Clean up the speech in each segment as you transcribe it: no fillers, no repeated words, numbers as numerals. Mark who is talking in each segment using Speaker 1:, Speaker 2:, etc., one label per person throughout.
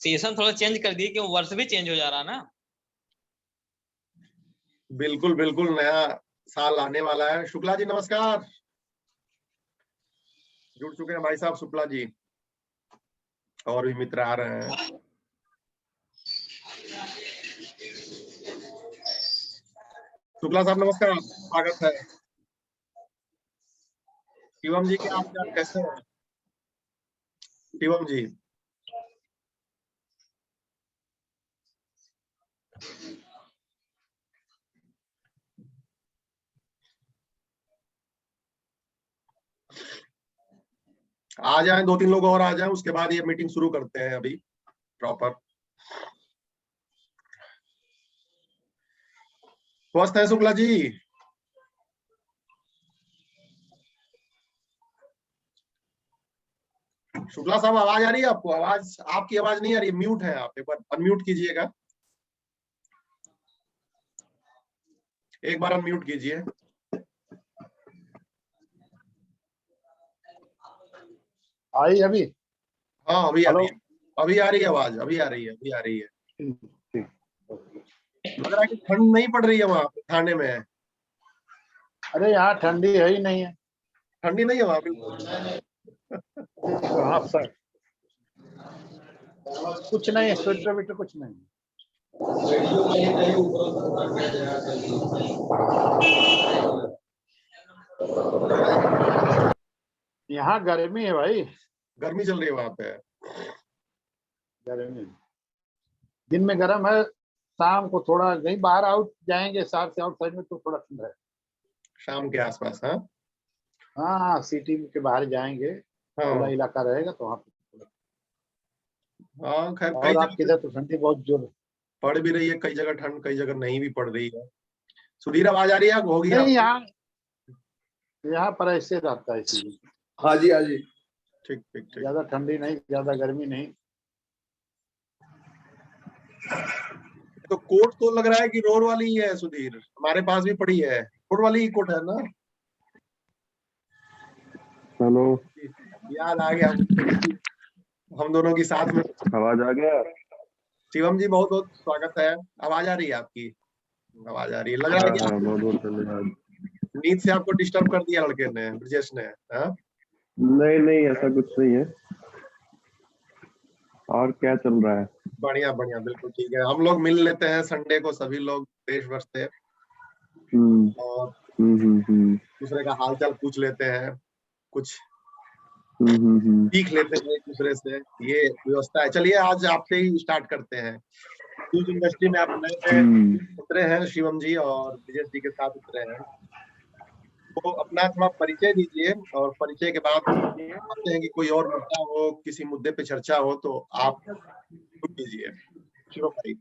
Speaker 1: Session थोड़ा change कर दिए क्यों, वर्ष भी चेंज हो जा रहा ना।
Speaker 2: बिल्कुल बिल्कुल, नया साल आने वाला है। शुक्ला जी नमस्कार, जुड़ चुके हैं भाई साहब शुक्ला जी, और भी मित्र आ रहे हैं। शुक्ला साहब नमस्कार, स्वागत है। शिवम जी क्या हाल चाल, कैसे हैं शिवम जी? आ जाएं, 2-3 लोग और आ जाएं, उसके बाद ये मीटिंग शुरू करते हैं अभी प्रॉपर। स्वस्थ है शुक्ला जी? शुक्ला साहब आवाज आ रही है आपको? आवाज, आपकी आवाज नहीं आ रही है, म्यूट है आप, एक बार अनम्यूट कीजिएगा, एक बार अनम्यूट कीजिए।
Speaker 3: आई अभी?
Speaker 2: हाँ अभी आ रही
Speaker 3: हेलो,
Speaker 2: है, अभी आ रही है आवाज, अभी आ रही है, अभी आ रही है।
Speaker 3: ठीक।
Speaker 2: लग रहा है कि ठंड नहीं पड़ रही है वहां पे, थाने में है?
Speaker 3: अरे यहाँ ठंडी है ही नहीं है।
Speaker 2: ठंडी नहीं है वहां पे?
Speaker 3: हाँ सर, कुछ नहीं है, स्वेटर वेटर कुछ नहीं है। यहाँ गर्मी है भाई,
Speaker 2: गर्मी चल रही है वहां पे?
Speaker 3: गर्मी। दिन में गर्म है, शाम को थोड़ा नहीं, बाहर आउट जाएंगे शहर से आउट साइड में तो थोड़ा ठंडा है।
Speaker 2: शाम के आसपास? हाँ
Speaker 3: हाँ, सिटी के बाहर जाएंगे, खुला
Speaker 2: हाँ
Speaker 3: इलाका रहेगा तो वहाँ पे थोड़ा।
Speaker 2: हाँ, खैर कई
Speaker 3: और आपके
Speaker 2: जगह
Speaker 3: इधर तो ठंडी बहुत जोर।
Speaker 2: पड़ भी रही है, कई जगह ठंड, कई जगह नहीं भी पड़ रही है। सुधीर आवाज आ रही है, होगी
Speaker 3: नहीं,
Speaker 2: आपको?
Speaker 3: यहाँ पर ऐसे रहता है इसीलिए।
Speaker 4: हाँ जी, हाँ जी।
Speaker 2: ठीक ठीक ठीक।
Speaker 3: ज्यादा ठंडी नहीं, ज्यादा गर्मी नहीं।
Speaker 2: तो कोट तो लग रहा है कि रोर वाली ही है सुधीर, हमारे पास भी पड़ी है, रोर वाली ही कोट है ना?
Speaker 4: हेलो,
Speaker 2: याद आ गया हम दोनों की साथ में।
Speaker 4: आवाज आ गया?
Speaker 2: शिवम जी बहुत बहुत स्वागत है। आवाज आ रही है आपकी? आवाज आ रही है, लग रहा है कि
Speaker 4: हाँ, बहुत बहुत धन्यवाद।
Speaker 2: नींद से आपको डिस्टर्ब कर दिया लड़के ने, ब्रजेश ने? हाँ
Speaker 4: नहीं नहीं, ऐसा कुछ नहीं है। और क्या चल रहा है?
Speaker 2: बढ़िया बढ़िया, बिल्कुल ठीक है। हम लोग मिल लेते हैं संडे को, सभी लोग देश भर से, और दूसरे का हालचाल पूछ लेते हैं, कुछ सीख लेते हैं एक दूसरे से, ये व्यवस्था है। चलिए आज आपसे ही स्टार्ट करते हैं। न्यूज इंडस्ट्री में आप नए उतरे हैं, शिवम जी और विजय जी के साथ उतरे हैं, तो अपना थोड़ा परिचय दीजिए, और परिचय के बाद आते हैं कि कोई और मुद्दा हो, किसी मुद्दे पे चर्चा हो तो आप शुरू कीजिए। शिवम भाई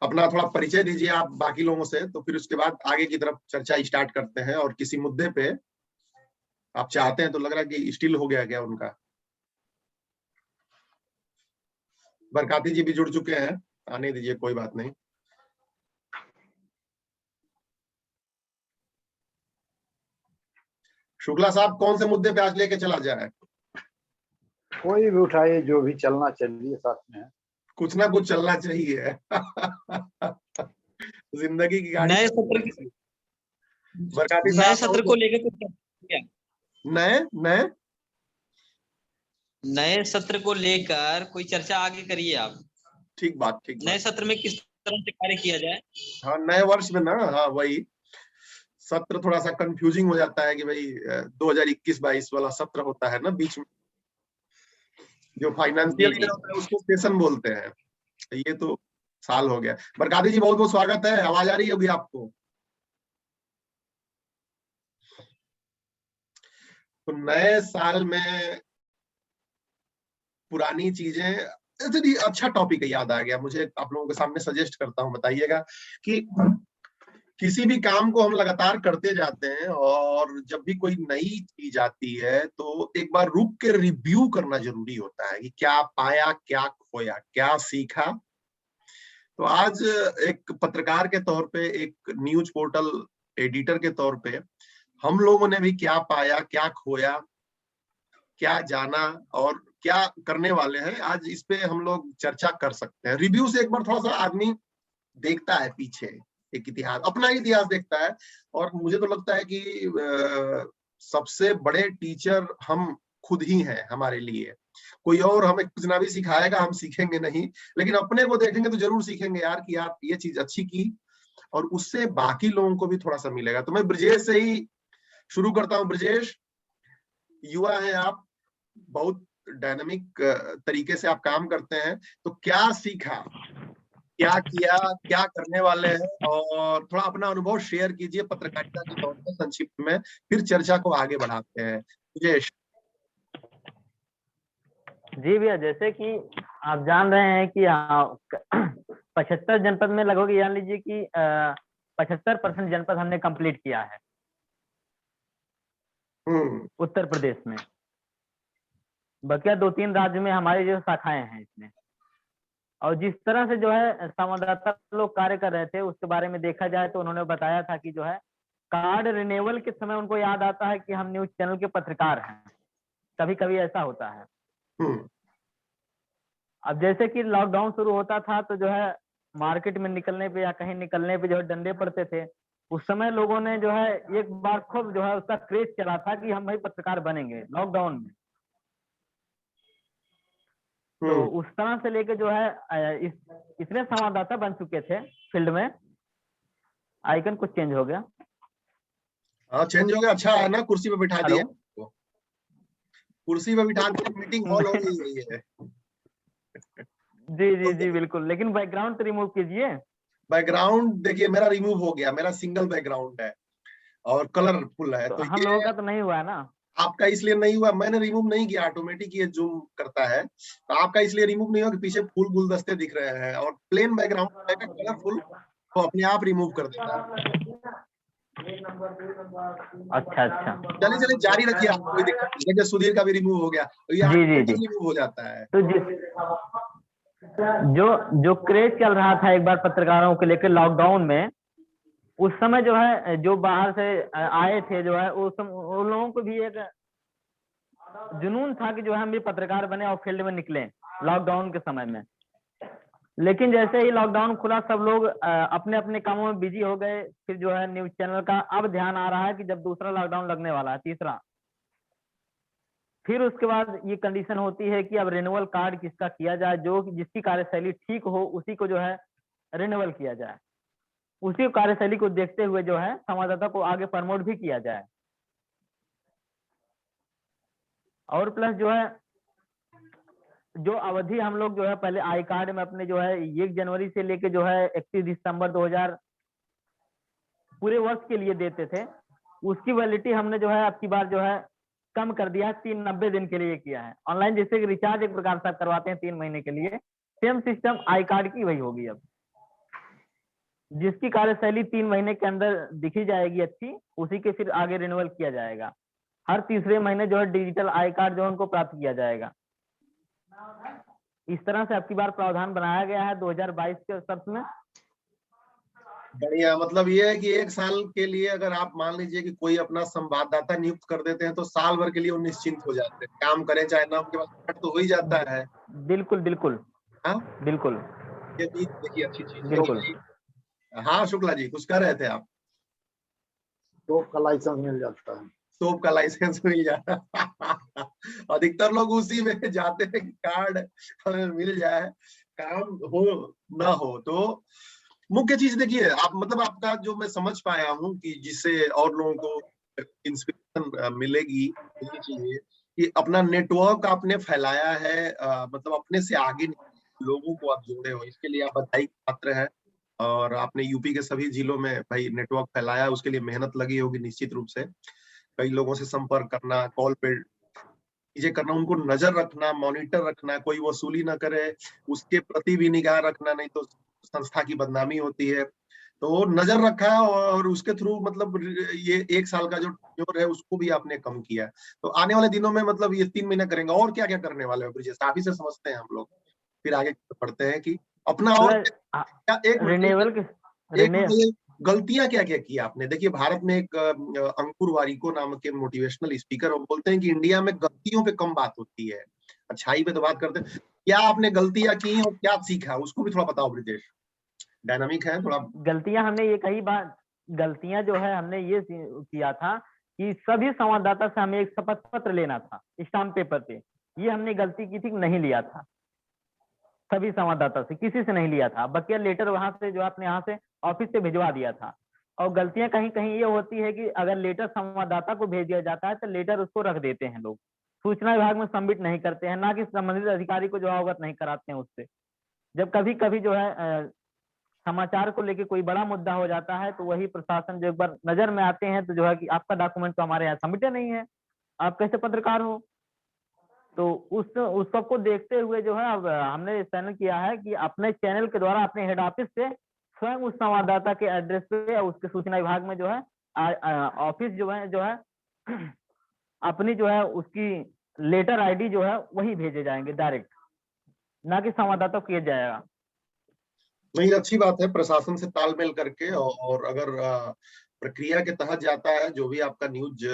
Speaker 2: अपना थोड़ा परिचय दीजिए आप बाकी लोगों से, तो फिर उसके बाद आगे की तरफ चर्चा स्टार्ट करते हैं। और किसी मुद्दे पे आप चाहते हैं, तो लग रहा है कि स्टिल हो गया क्या उनका? बरकाती जी भी जुड़ चुके हैं, आने दीजिए, कोई बात नहीं। शुक्ला साहब कौन से मुद्दे पे आज लेके चला जाए?
Speaker 3: कोई भी उठाइए, जो भी चलना चलिए, साथ में है।
Speaker 2: कुछ ना कुछ चलना चाहिए जिंदगी की गाड़ी।
Speaker 1: नए सत्र की,
Speaker 2: बरकाती
Speaker 1: नए
Speaker 2: साहब
Speaker 1: सत्र को लेकर कुछ क्या?
Speaker 2: नए नए
Speaker 1: नए सत्र को लेकर कोई चर्चा आगे करिए आप।
Speaker 2: ठीक बात, ठीक
Speaker 1: नए
Speaker 2: बात।
Speaker 1: सत्र में किस तरह से कार्य किया जाए?
Speaker 2: हाँ नए वर्ष में ना, हाँ वही सत्र थोड़ा सा कंफ्यूजिंग हो जाता है कि भाई 2021-22 वाला सत्र होता है ना बीच में, जो फाइनेंशियल ईयर होता है उसको सेशन बोलते हैं। ये तो साल हो गया। बरकाती जी बहुत बहुत स्वागत है, आवाज आ रही होगी आपको? तो नए साल में पुरानी चीजें, चलिए अच्छा टॉपिक है, याद आ गया मुझे, आप लोगों के सामने सजेस्ट करता हूं, बताइएगा कि किसी भी काम को हम लगातार करते जाते हैं, और जब भी कोई नई चीज आती है तो एक बार रुक के रिव्यू करना जरूरी होता है कि क्या पाया, क्या खोया, क्या सीखा। तो आज एक पत्रकार के तौर पे, एक न्यूज पोर्टल एडिटर के तौर पे, हम लोगों ने भी क्या पाया, क्या खोया, क्या जाना, और क्या करने वाले हैं आज, इस पे हम लोग चर्चा कर सकते हैं। रिव्यू से एक बार थोड़ा सा आदमी देखता है पीछे, एक इतिहास, अपना ही इतिहास देखता है। और मुझे तो लगता है कि सबसे बड़े टीचर हम खुद ही हैं हमारे लिए। कोई और हमें कुछ ना भी सिखाएगा, हम सीखेंगे नहीं, लेकिन अपने को देखेंगे तो जरूर सीखेंगे यार कि आप ये चीज अच्छी की, और उससे बाकी लोगों को भी थोड़ा सा मिलेगा। तो मैं ब्रजेश से ही शुरू करता हूँ। ब्रजेश, युवा है आप, बहुत डायनामिक तरीके से आप काम करते हैं, तो क्या सीखा, क्या किया, क्या करने वाले हैं, और थोड़ा अपना अनुभव शेयर कीजिए पत्रकारिता के तौर पर संक्षिप्त में, फिर चर्चा को आगे बढ़ाते हैं। ब्रजेश।
Speaker 5: जी भैया, जैसे कि आप जान रहे हैं कि 75 जनपद में लगभग जान लीजिए कि 75% जनपद हमने कंप्लीट किया है उत्तर प्रदेश में। बकिया 2-3 राज्य में हमारी जो शाखाएं हैं इसमें, और जिस तरह से जो है संवाददाता लोग कार्य कर रहे थे उसके बारे में देखा जाए तो उन्होंने बताया था कि जो है कार्ड रिन्यूअल के समय उनको याद आता है कि हम न्यूज चैनल के पत्रकार हैं। कभी कभी ऐसा होता है। अब जैसे कि लॉकडाउन शुरू होता था तो जो है मार्केट में निकलने पे या कहीं निकलने पे जो है डंडे पड़ते थे। उस समय लोगों ने जो है एक बार खूब जो है उसका क्रेज चला था कि हम भाई पत्रकार बनेंगे लॉकडाउन में। तो उस तरह से लेके जो है इतने संवाददाता बन चुके थे फील्ड में। आइकन कुछ चेंज हो गया।
Speaker 2: हाँ चेंज हो गया, अच्छा है ना, कुर्सी पे बिठा दिया, कुर्सी पे बिठा दिया, मीटिंग हॉल हो गई है।
Speaker 5: जी जी जी बिल्कुल, लेकिन बैकग्राउंड तो रिमूव कीजिए।
Speaker 2: बैकग्राउंड देखिए मेरा रिमूव हो गया, मेरा सिंगल बैकग्राउंड है और कलरफुल है। तो
Speaker 5: हम लोगों का तो नहीं हुआ है ना।
Speaker 2: आपका इसलिए नहीं हुआ, मैंने रिमूव नहीं किया, ऑटोमेटिक ये जूम करता है। तो आपका इसलिए रिमूव नहीं हुआ कि पीछे फूल गुलदस्ते दिख रहे हैं, और प्लेन बैकग्राउंड रहेगा कलरफुल तो अपने आप रिमूव कर देता है।
Speaker 5: अच्छा अच्छा,
Speaker 2: चलिए चलिए जारी रखिए, आप कोई दिक्कत नहीं। जैसे सुधीर का भी रिमूव हो गया तो ये ऑटोमेटिक रिमूव हो जाता है।
Speaker 5: तो जो क्रेज चल रहा था एक बार पत्रकारों को लेकर लॉकडाउन में, उस समय जो है जो बाहर से आए थे जो है उन लोगों को भी एक जुनून था कि जो है हम भी पत्रकार बने और फील्ड में निकले लॉकडाउन के समय में। लेकिन जैसे ही लॉकडाउन खुला सब लोग अपने अपने कामों में बिजी हो गए। फिर जो है न्यूज चैनल का अब ध्यान आ रहा है कि जब दूसरा लॉकडाउन लगने वाला है, तीसरा, फिर उसके बाद ये कंडीशन होती है कि अब रिन्यूअल कार्ड किसका किया जाए, जो जिसकी कार्यशैली ठीक हो उसी को जो है रिन्यूअल किया जाए। उसी कार्यशैली को देखते हुए जो है संवाददाता को आगे प्रमोट भी किया जाए। और प्लस जो है जो अवधि हम लोग जो है पहले आई कार्ड में अपने जो है 1 जनवरी से लेके जो है 31 दिसंबर 2000 पूरे वर्ष के लिए देते थे, उसकी वैलिडिटी हमने जो है अब की बार जो है कम कर दिया है, 90 दिन के लिए किया है। ऑनलाइन जैसे कि रिचार्ज एक प्रकार से करवाते हैं 3 महीने के लिए, सेम सिस्टम आई कार्ड की वही होगी। अब जिसकी कार्यशैली 3 महीने के अंदर दिखी जाएगी अच्छी, उसी के फिर आगे रिन्यूअल किया जाएगा। हर तीसरे महीने जो है डिजिटल आई कार्ड जो है उनको प्राप्त किया जाएगा। इस तरह से अब की बार प्रावधान बनाया गया है 2022 के शर्त में।
Speaker 2: बढ़िया, मतलब ये है कि 1 साल के लिए अगर आप मान लीजिए कि कोई अपना संवाददाता नियुक्त कर देते हैं तो साल भर के लिए वो निश्चिंत हो जाते हैं, काम करें चाहे ना, उनके पास तो हो ही जाता है।
Speaker 5: बिल्कुल बिल्कुल।
Speaker 2: हाँ
Speaker 5: बिल्कुल,
Speaker 2: ये भी देखिए अच्छी चीज
Speaker 5: बिल्कुल।
Speaker 2: हाँ शुक्ला जी कुछ कर रहे थे आप?
Speaker 3: सोप का लाइसेंस मिल जाता है।
Speaker 2: सोप का लाइसेंस मिल जाता है। अधिकतर लोग उसी में जाते हैं कि कार्ड हमें मिल जाए, काम हो ना हो। तो मुख्य चीज देखिए आप, मतलब आपका जो मैं समझ पाया हूँ कि जिससे और लोगों को इंस्पिरेशन मिलेगी, ये चाहिए कि अपना नेटवर्क आपने फैलाया है, मतलब अपने से आगे लोगों को आप जोड़े हो, इसके लिए आप बधाई के पात्र हैं। और आपने यूपी के सभी जिलों में भाई नेटवर्क फैलाया, उसके लिए मेहनत लगी होगी निश्चित रूप से। कई लोगों से संपर्क करना, कॉल पे चीजें करना, उनको नजर रखना, मॉनिटर रखना, कोई वसूली ना करे उसके प्रति भी निगाह रखना, नहीं तो संस्था की बदनामी होती है। तो नजर रखा और उसके थ्रू मतलब ये 1 साल का जो टेन्योर है उसको भी आपने कम किया। तो आने वाले दिनों में मतलब ये 3 महीना करेंगे, और क्या क्या करने वाले हो ब्रिजेश? आप ही से समझते हैं हम लोग, फिर आगे बढ़ते हैं कि अपना और एक गलतियां क्या क्या की आपने। देखिए भारत में एक अंकुर वारिको नाम के मोटिवेशनल स्पीकर, वो बोलते हैं कि इंडिया में गलतियों पे कम बात होती है अच्छाई पे तो बात करते हैं, क्या आपने गलतियां की और क्या सीखा उसको भी थोड़ा बताओ ब्रिजेश, डायनामिक है थोड़ा।
Speaker 5: गलतियां हमने ये कही बात, गलतियां जो है हमने ये किया था कि सभी संवाददाता से हमें एक शपथ पत्र लेना था स्टाम्प पेपर पे, ये हमने गलती की थी, नहीं लिया था सभी संवाददाता से, किसी से नहीं लिया था, बकिया लेटर वहां से जो अपने यहाँ से ऑफिस से भिजवा दिया था। और गलतियां कहीं कहीं ये होती है कि अगर लेटर संवाददाता को भेज दिया जाता है तो लेटर उसको रख देते हैं लोग, सूचना विभाग में सबमिट नहीं करते हैं, ना कि संबंधित अधिकारी को जो अवगत नहीं कराते हैं उससे। जब कभी कभी जो है समाचार को लेके कोई बड़ा मुद्दा हो जाता है तो वही प्रशासन जो एक बार नजर में आते हैं तो जो है कि आपका डॉक्यूमेंट तो हमारे यहाँ सबमिटे नहीं है, आप कैसे पत्रकार हो। तो उस सबको देखते हुए जो है अब हमने चैनल किया है कि अपने चैनल के द्वारा अपने हेड ऑफिस से स्वयं उस संवाददाता के एड्रेस पे या उसके सूचना विभाग में जो है ऑफिस जो है अपनी जो है उसकी लेटर आईडी जो है वही भेजे जाएंगे डायरेक्ट, ना कि संवाददाता को किया जाएगा।
Speaker 2: नहीं, अच्छी बात है प्रशासन से तालमेल करके, और अगर प्रक्रिया के तहत जाता है जो भी आपका न्यूज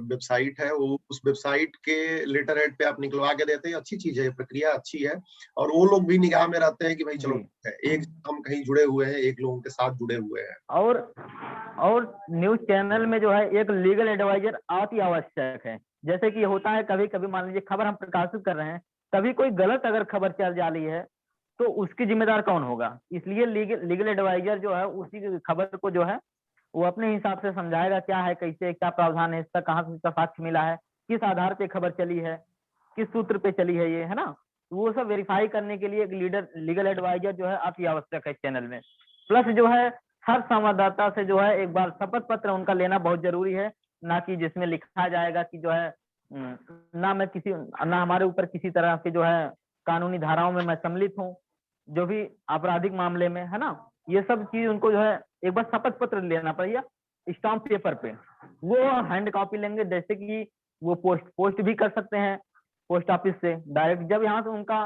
Speaker 2: वेबसाइट है, वो उस वेबसाइट के लेटर हेड पे आप निकलवा के देते हैं, अच्छी चीज है, प्रक्रिया अच्छी है। और वो लोग भी निगाह में रहते हैं कि भाई चलो एक हम कहीं जुड़े हुए हैं, एक लोगों के साथ जुड़े हुए हैं।
Speaker 5: और न्यूज चैनल में जो है एक लीगल एडवाइजर अति आवश्यक है। जैसे कि होता है कभी कभी मान लीजिए खबर हम प्रकाशित कर रहे हैं, कभी कोई गलत अगर खबर चल जा रही है तो उसकी जिम्मेदार कौन होगा, इसलिए लीगल एडवाइजर जो है उसी खबर को जो है वो अपने हिसाब से समझाएगा क्या है, कैसे क्या प्रावधान है इसका, कहाँ से इसका साक्ष्य मिला है, किस आधार पे खबर चली है, किस सूत्र पे चली है, ये है ना। वो सब वेरीफाई करने के लिए एक लीगल एडवाइजर जो है अति आवश्यक है चैनल में। प्लस जो है हर संवाददाता से जो है एक बार शपथ पत्र उनका लेना बहुत जरूरी है, ना कि जिसमें लिखा जाएगा कि जो है ना हमारे ऊपर किसी तरह के जो है कानूनी धाराओं में मैं सम्मिलित हूँ, जो भी आपराधिक मामले में, है ना। ये सब चीज उनको जो है एक बार शपथ पत्र लेना पड़ेगा स्टाम्प पेपर पे, वो हैंड कॉपी लेंगे, जैसे कि वो पोस्ट भी कर सकते हैं पोस्ट ऑफिस से डायरेक्ट। जब यहाँ से उनका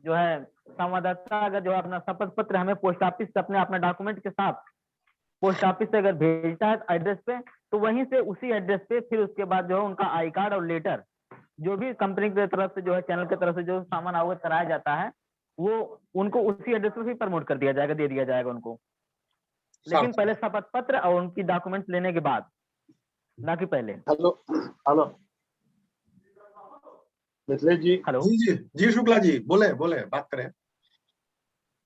Speaker 5: जो है संवाददाता अगर जो है अपना शपथ पत्र हमें पोस्ट ऑफिस से अपना डॉक्यूमेंट के साथ पोस्ट ऑफिस से अगर भेजता है एड्रेस पे, तो वहीं से उसी एड्रेस पे फिर उसके बाद जो है उनका आई कार्ड और लेटर जो भी कंपनी की तरफ से जो है चैनल की तरफ से जो सामान अवगत कराया जाता है वो उनको उसी एड्रेस पे भी प्रमोट कर दिया जाएगा, दे दिया जाएगा उनको, लेकिन पहले शपथ पत्र और उनकी डॉक्यूमेंट्स लेने के बाद, ना कि पहले।
Speaker 3: हेलो मिथिलेश जी।
Speaker 5: हेलो
Speaker 2: जी शुक्ला जी, बोले बात करें।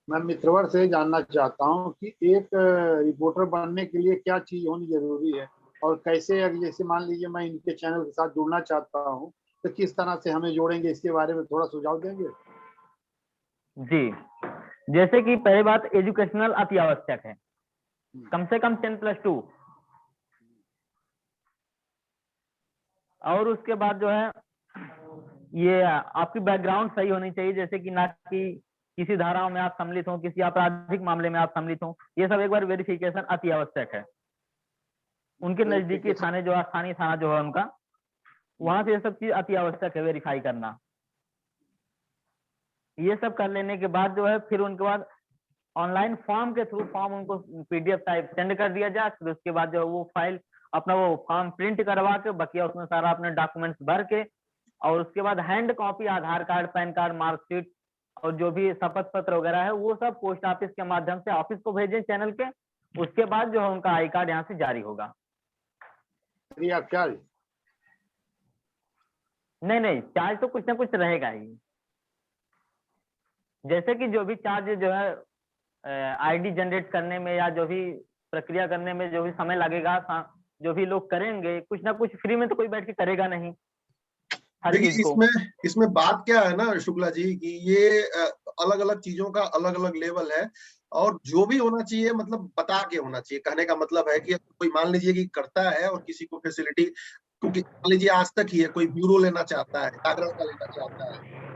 Speaker 3: मैं मित्रवर से जानना चाहता हूं कि एक रिपोर्टर बनने के लिए क्या चीज होनी जरूरी है, और कैसे, अगर जैसे मान लीजिए मैं इनके चैनल के साथ जुड़ना चाहता हूं तो किस तरह से हमें जोड़ेंगे, इसके बारे में थोड़ा सुझाव देंगे।
Speaker 5: जी, जैसे कि पहली बात एजुकेशनल अति आवश्यक है, कम से कम 10+2, और उसके बाद जो है ये आपकी बैकग्राउंड सही होनी चाहिए, जैसे कि ना कि किसी धाराओं में आप सम्मिलित हो, किसी आपराधिक मामले में आप सम्मिलित हो, ये सब एक बार वेरिफिकेशन अति आवश्यक है। उनके नजदीकी थाने जो स्थानीय थाना जो है उनका, वहां से ये सब चीज अति आवश्यक है वेरीफाई करना। ये सब कर लेने के बाद जो है फिर उनके बाद ऑनलाइन फॉर्म के थ्रू फॉर्म उनको PDF टाइप सेंड कर दिया जाए, फिर उसके बाद जो वो फाइल अपना वो फॉर्म प्रिंट करवा के बकिया उसमें सारा अपने डॉक्यूमेंट्स भर के, और उसके बाद हैंड कॉपी आधार कार्ड, पैन कार्ड, मार्कशीट और जो भी शपथ पत्र वगैरह है वो सब पोस्ट ऑफिस के माध्यम से ऑफिस को भेजें चैनल के। उसके बाद जो है उनका आई कार्ड यहाँ से जारी होगा। नहीं, चार्ज तो कुछ ना कुछ रहेगा ही, जैसे कि जो भी चार्ज जो है आईडी जनरेट करने में या जो भी प्रक्रिया करने में जो भी समय लगेगा, जो भी लोग करेंगे, कुछ ना कुछ फ्री में तो कोई बैठ के करेगा नहीं।
Speaker 2: देखिए इसमें बात क्या है ना शुक्ला जी, कि ये अलग अलग चीजों का अलग अलग लेवल है, और जो भी होना चाहिए मतलब बता के होना चाहिए। कहने का मतलब है कि कोई मान लीजिए कि करता है और किसी को फैसिलिटी, क्योंकि मान लीजिए आज तक ही है, कोई ब्यूरो लेना चाहता है, जागरण का लेना चाहता है,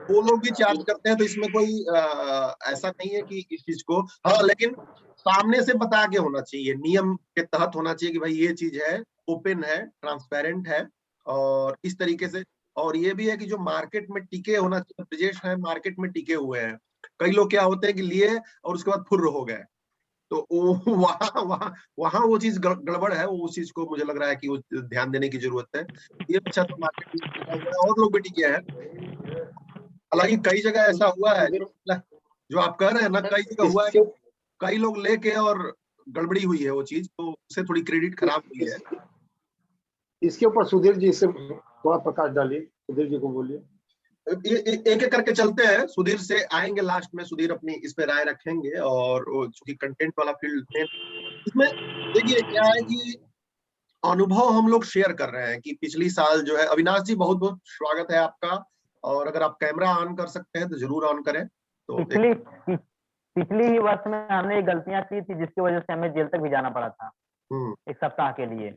Speaker 2: वो लोग भी चार्ज करते हैं। तो इसमें कोई ऐसा नहीं है कि इस चीज को, हाँ, लेकिन सामने से बता के होना चाहिए, नियम के तहत होना चाहिए कि भाई ये चीज है, ओपन है, ट्रांसपेरेंट है, और इस तरीके से। और ये भी है कि जो मार्केट में टिके होना चाहिए, ब्रिजेश है मार्केट में टिके हुए हैं। कई लोग क्या होते हैं कि लिए और उसके बाद फुर्र हो गए, तो वहां वो चीज गड़बड़ है। वो उस चीज को मुझे लग रहा है कि वो ध्यान देने की जरूरत है। ये अच्छा तो मार्केट में और लोग भी टिके हैं, हालांकि कई जगह ऐसा हुआ है जो आप कह रहे हैं ना, कई जगह हुआ है, कई लोग लेके और गड़बड़ी हुई है वो चीज, तो उससे थोड़ी क्रेडिट खराब हुई है।
Speaker 3: इसके ऊपर सुधीर जी से थोड़ा प्रकाश डालिए, सुधीर जी को बोलिए।
Speaker 2: एक एक करके चलते हैं, सुधीर से आएंगे लास्ट में, सुधीर अपनी इस पे राय रखेंगे। और चूंकि कंटेंट वाला फील्ड में इसमें देखिए क्या है कि अनुभव हम लोग शेयर कर रहे हैं कि पिछली साल जो है, अविनाश जी बहुत बहुत स्वागत है आपका, और अगर आप कैमरा ऑन कर सकते हैं तो जरूर ऑन करें। तो
Speaker 5: पिछली ही वर्ष में हमने ये गलतियां की थी जिसकी वजह से हमें जेल तक भी जाना पड़ा था एक सप्ताह के लिए।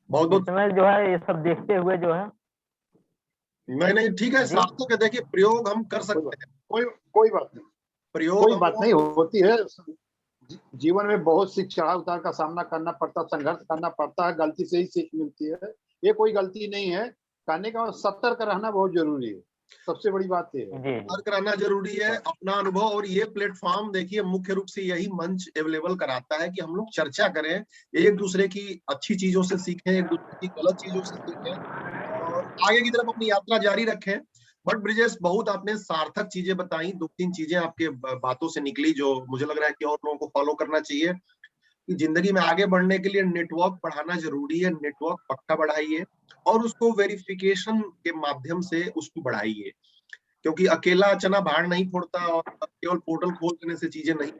Speaker 2: बहुत बहुत
Speaker 5: समय जो है ये सब देखते हुए जो है,
Speaker 2: नहीं ठीक है, सार्थक है। देखिए प्रयोग हम कर सकते हैं,
Speaker 3: कोई बात नहीं,
Speaker 2: प्रयोग
Speaker 3: कोई बात नहीं होती है। जीवन में बहुत सी चढ़ाव उतार का सामना करना पड़ता, संघर्ष करना पड़ता है, गलती से ही सीख मिलती है। ये कोई गलती नहीं है, कहने का सतर्क रहना बहुत जरूरी है, सबसे बड़ी बात है
Speaker 2: सतर्क रहना जरूरी है, अपना अनुभव। और ये प्लेटफॉर्म देखिए मुख्य रूप से यही मंच अवेलेबल कराता है कि हम लोग चर्चा करें, एक दूसरे की अच्छी चीजों से सीखें, एक दूसरे की गलत चीजों से सीखें, और आगे की तरफ अपनी यात्रा जारी रखें। बट ब्रिजेश, बहुत आपने सार्थक चीजें बताई, 2-3 चीजें आपके बातों से निकली जो मुझे लग रहा है कि और लोगों को फॉलो करना चाहिए। कि जिंदगी में आगे बढ़ने के लिए नेटवर्क बढ़ाना जरूरी है, नेटवर्क पक्का बढ़ाइए और उसको वेरिफिकेशन के माध्यम से उसको बढ़ाइए, क्योंकि अकेला चना भाड़ नहीं फोड़ता और केवल पोर्टल खोल देने से चीजें नहीं।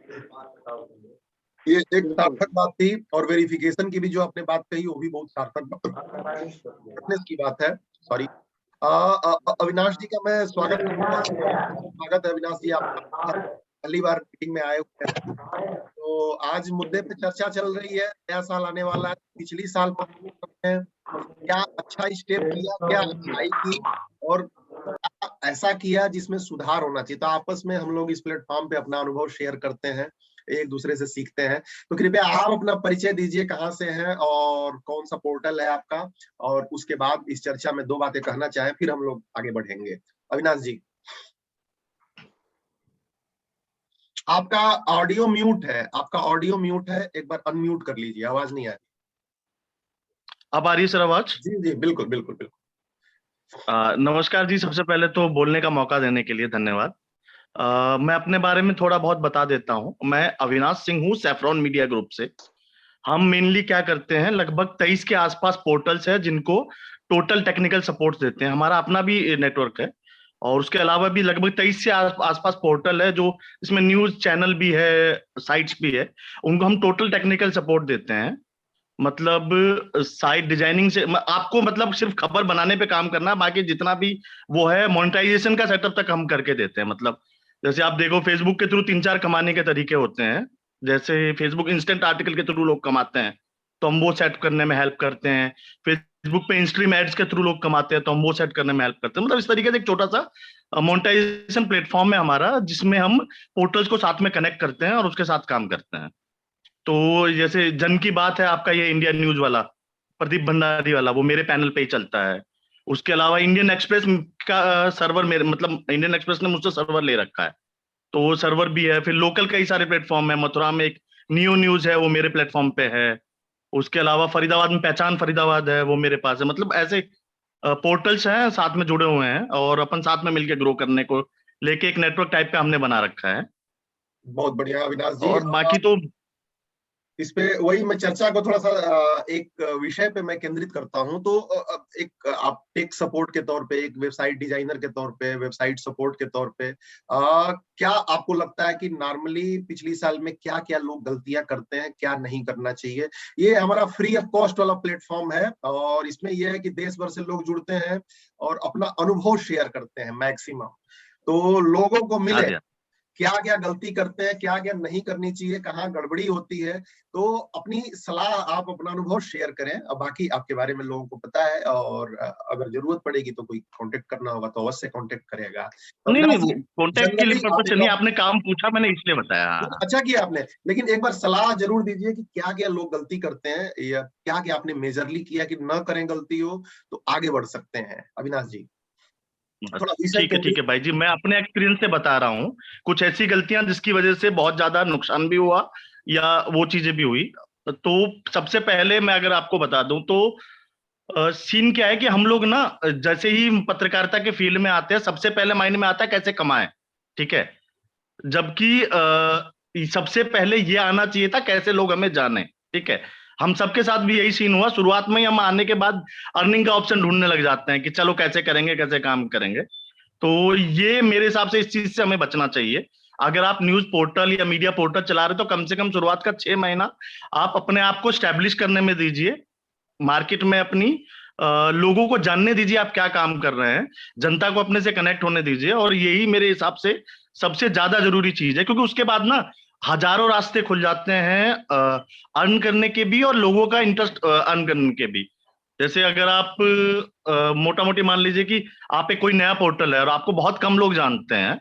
Speaker 2: ये एक सार्थक बात थी। और वेरिफिकेशन की भी जो आपने बात कही वो भी बहुत सार्थक की बात है। सॉरी, अविनाश जी का मैं स्वागत है। अविनाश जी, आप पहली बार मीटिंग में आए हुए हैं, तो आज मुद्दे पे चर्चा चल रही है, नया साल आने वाला है, पिछली साल में क्या अच्छा स्टेप किया, क्या अच्छाई की, और ऐसा किया जिसमें सुधार होना चाहिए। तो आपस में हम लोग इस प्लेटफॉर्म पे अपना अनुभव शेयर करते हैं, एक दूसरे से सीखते हैं। तो कृपया आप अपना परिचय दीजिए, कहाँ से हैं और कौन सा पोर्टल है आपका, और उसके बाद इस चर्चा में 2 बातें कहना चाहें, फिर हम लोग आगे बढ़ेंगे। अविनाश जी, आपका ऑडियो म्यूट है, आपका ऑडियो म्यूट है, एक बार अनम्यूट कर लीजिए, आवाज नहीं आ रही।
Speaker 6: अब आ रही है सर आवाज?
Speaker 2: जी बिल्कुल बिल्कुल बिल्कुल।
Speaker 6: नमस्कार जी, सबसे पहले तो बोलने का मौका देने के लिए धन्यवाद। मैं अपने बारे में थोड़ा बहुत बता देता हूँ। मैं अविनाश सिंह हूँ, सैफरॉन मीडिया ग्रुप से। हम मेनली क्या करते हैं, लगभग 23 के आसपास पोर्टल्स है जिनको टोटल टेक्निकल सपोर्ट देते हैं। हमारा अपना भी नेटवर्क है और उसके अलावा भी लगभग 23 से आसपास पोर्टल है जो इसमें न्यूज चैनल भी है, साइट्स भी है, उनको हम टोटल टेक्निकल सपोर्ट देते हैं। मतलब साइट डिजाइनिंग से आपको मतलब सिर्फ खबर बनाने पे काम करना, बाकी जितना भी वो है मोनेटाइजेशन का सेटअप तक हम करके देते हैं। मतलब जैसे आप देखो फेसबुक के थ्रू 3-4 कमाने के तरीके होते हैं। जैसे फेसबुक इंस्टेंट आर्टिकल के थ्रू लोग कमाते हैं तो हम वो सेट करने में हेल्प करते हैं। फेसबुक पे इंस्ट्रीम एड्स के थ्रू लोग कमाते हैं तो हम वो सेट करने में हेल्प करते हैं। मतलब इस तरीके से एक छोटा सा मोनेटाइजेशन प्लेटफॉर्म है हमारा, जिसमें हम पोर्टल्स को साथ में कनेक्ट करते हैं और उसके साथ काम करते हैं। तो जैसे जन की बात है आपका, ये इंडिया न्यूज वाला प्रदीप भंडारी वाला, वो मेरे पैनल पे ही चलता है। उसके अलावा इंडियन एक्सप्रेस का सर्वर मेरे, मतलब इंडियन एक्सप्रेस ने मुझसे सर्वर ले रखा है तो वो सर्वर भी है। फिर लोकल कई सारे प्लेटफॉर्म है, मथुरा में एक नियो न्यूज है, वो मेरे प्लेटफॉर्म पे है। उसके अलावा फरीदाबाद में पहचान फरीदाबाद है, वो मेरे पास है। मतलब ऐसे पोर्टल्स हैं साथ में जुड़े हुए हैं और अपन साथ में मिलकर ग्रो करने को लेके एक नेटवर्क टाइप पे हमने बना रखा है।
Speaker 2: बहुत बढ़िया अविनाश जी।
Speaker 6: और बाकी तो
Speaker 2: इस पे वही मैं चर्चा को थोड़ा सा एक विषय पे मैं केंद्रित करता हूं। तो एक आप टेक सपोर्ट के तौर पे, एक वेबसाइट डिजाइनर के तौर पे, वेबसाइट सपोर्ट के तौर पे क्या आपको लगता है कि नॉर्मली पिछली साल में क्या क्या लोग गलतियां करते हैं, क्या नहीं करना चाहिए? ये हमारा फ्री ऑफ कॉस्ट वाला प्लेटफॉर्म है और इसमें यह है कि देश भर से लोग जुड़ते हैं और अपना अनुभव शेयर करते हैं मैक्सिमम, तो लोगों को मिले क्या क्या गलती करते हैं, क्या क्या नहीं करनी चाहिए, कहाँ गड़बड़ी होती है। तो अपनी सलाह, आप अपना अनुभव शेयर करें। अब बाकी आपके बारे में लोगों को पता है और अगर जरूरत पड़ेगी तो कोई कांटेक्ट करना होगा तो अवश्य कांटेक्ट करेगा।
Speaker 6: नहीं, कांटेक्ट के लिए पर्पस नहीं, आपने काम पूछा मैंने इसलिए बताया।
Speaker 2: अच्छा किया आपने, लेकिन एक बार सलाह जरूर दीजिए कि क्या क्या लोग गलती करते हैं या क्या क्या आपने मेजरली किया कि न करें गलती हो तो आगे बढ़ सकते हैं। अविनाश जी
Speaker 6: ठीक है भाई जी, मैं अपने एक्सपीरियंस से बता रहा हूँ कुछ ऐसी गलतियां जिसकी वजह से बहुत ज्यादा नुकसान भी हुआ या वो चीजें भी हुई। तो सबसे पहले मैं अगर आपको बता दूं तो सीन क्या है कि हम लोग ना जैसे ही पत्रकारिता के फील्ड में आते हैं, सबसे पहले माइंड में आता है कैसे कमाएं, ठीक है। जबकि सबसे पहले ये आना चाहिए था कैसे लोग हमें जाने, ठीक है। हम सबके साथ भी यही सीन हुआ, शुरुआत में ही हम आने के बाद अर्निंग का ऑप्शन ढूंढने लग जाते हैं कि चलो कैसे करेंगे, कैसे काम करेंगे। तो ये मेरे हिसाब से इस चीज से हमें बचना चाहिए। अगर आप न्यूज पोर्टल या मीडिया पोर्टल चला रहे तो कम से कम शुरुआत का 6 महीना आप अपने आप को स्टैब्लिश करने में दीजिए, मार्केट में अपनी लोगों को जानने दीजिए आप क्या काम कर रहे हैं, जनता को अपने से कनेक्ट होने दीजिए। और यही मेरे हिसाब से सबसे ज्यादा जरूरी चीज है, क्योंकि उसके बाद ना हजारों रास्ते खुल जाते हैं अर्न करने के भी और लोगों का इंटरेस्ट अर्न करने के भी। जैसे अगर आप मोटा मोटी मान लीजिए कि आप एक कोई नया पोर्टल है और आपको बहुत कम लोग जानते हैं,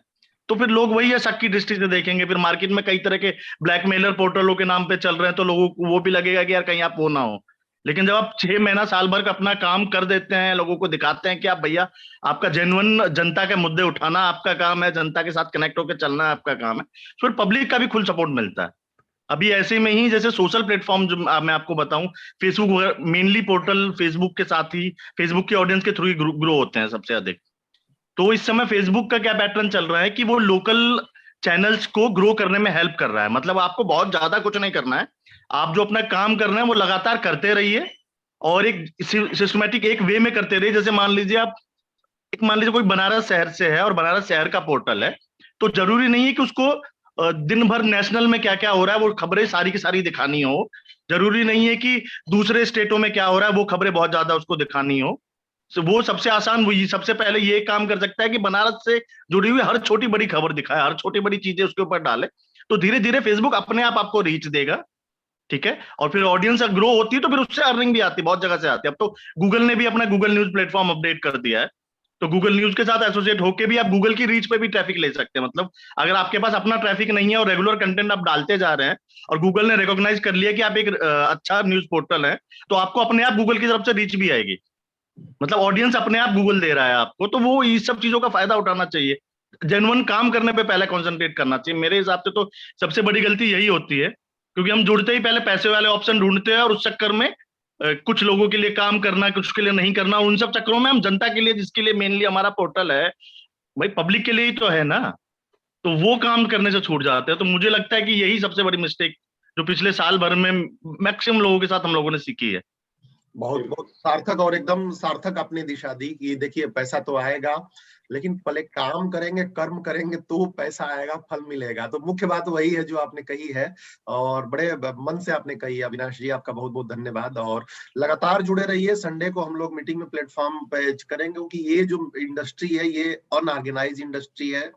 Speaker 6: तो फिर लोग वही है शक की दृष्टि से देखेंगे। फिर मार्केट में कई तरह के ब्लैकमेलर पोर्टलों के नाम पे चल रहे हैं, तो लोगों को वो भी लगेगा कि यार कहीं आप वो ना हो। लेकिन जब आप 6 महीना साल भर का अपना काम कर देते हैं, लोगों को दिखाते हैं कि आप भैया आपका जेन्युइन जनता के मुद्दे उठाना आपका काम है, जनता के साथ कनेक्ट होकर चलना आपका काम है, फिर पब्लिक का भी फुल सपोर्ट मिलता है। अभी ऐसे में ही जैसे सोशल प्लेटफॉर्म जो मैं आपको बताऊं, फेसबुक मेनली पोर्टल फेसबुक के साथ ही फेसबुक की ऑडियंस के थ्रू ही ग्रो होते हैं सबसे अधिक। तो इस समय फेसबुक का क्या पैटर्न चल रहा है कि वो लोकल चैनल्स को ग्रो करने में हेल्प कर रहा है। मतलब आपको बहुत ज्यादा कुछ नहीं करना है, आप जो अपना काम कर रहे हैं वो लगातार करते रहिए और एक सिस्टमेटिक एक वे में करते रहिए। जैसे मान लीजिए कोई बनारस शहर से है और बनारस शहर का पोर्टल है, तो जरूरी नहीं है कि उसको दिन भर नेशनल में क्या क्या हो रहा है वो खबरें सारी की सारी दिखानी हो। जरूरी नहीं है कि दूसरे स्टेटों में क्या हो रहा है वो खबरें बहुत ज्यादा उसको दिखानी हो। वो सबसे आसान वही सबसे पहले ये काम कर सकता है कि बनारस से जुड़ी हुई हर छोटी बड़ी खबर दिखाए, हर छोटी बड़ी चीजें उसके ऊपर डाले, तो धीरे धीरे फेसबुक अपने आप आपको रीच देगा, ठीक है। और फिर ऑडियंस ग्रो होती है तो फिर उससे अर्निंग भी आती है, बहुत जगह से आती है। अब तो गूगल ने भी अपना गूगल न्यूज प्लेटफॉर्म अपडेट कर दिया है, तो गूगल न्यूज के साथ एसोसिएट होकर भी आप गूगल की रीच पे भी ट्रैफिक ले सकते हैं। मतलब अगर आपके पास अपना ट्रैफिक नहीं है और रेगुलर कंटेंट आप डालते जा रहे हैं और गूगल ने रिकॉग्नाइज कर लिया कि आप एक अच्छा न्यूज पोर्टल है, तो आपको अपने आप गूगल की तरफ से रीच भी आएगी। मतलब ऑडियंस अपने आप गूगल दे रहा है आपको, तो वो इस सब चीजों का फायदा उठाना चाहिए। जेन्युइन काम करने पे पहले कंसंट्रेट करना चाहिए। मेरे हिसाब से तो सबसे बड़ी गलती यही होती है, क्योंकि हम जुड़ते ही पहले पैसे वाले ऑप्शन ढूंढते हैं और उस चक्कर में कुछ लोगों के लिए काम करना, कुछ के लिए नहीं करना, उन सब चक्करों में हम जनता के लिए, जिसके लिए मेनली हमारा पोर्टल है, भाई पब्लिक के लिए ही तो है ना, तो वो काम करने से छूट जाते हैं। तो मुझे लगता है कि यही सबसे बड़ी मिस्टेक जो पिछले साल भर में मैक्सिमम लोगों के साथ हम लोगों ने सीखी है।
Speaker 2: बहुत बहुत सार्थक और एकदम सार्थक अपनी दिशा दी कि देखिए पैसा तो आएगा, लेकिन पहले काम करेंगे, कर्म करेंगे तो पैसा आएगा, फल मिलेगा। तो मुख्य बात वही है जो आपने कही है और बड़े मन से आपने कही है। अविनाश जी आपका बहुत बहुत धन्यवाद और लगातार जुड़े रहिए। संडे को हम लोग मीटिंग में प्लेटफॉर्म पे करेंगे, क्योंकि ये जो इंडस्ट्री है ये अनऑर्गेनाइज इंडस्ट्री है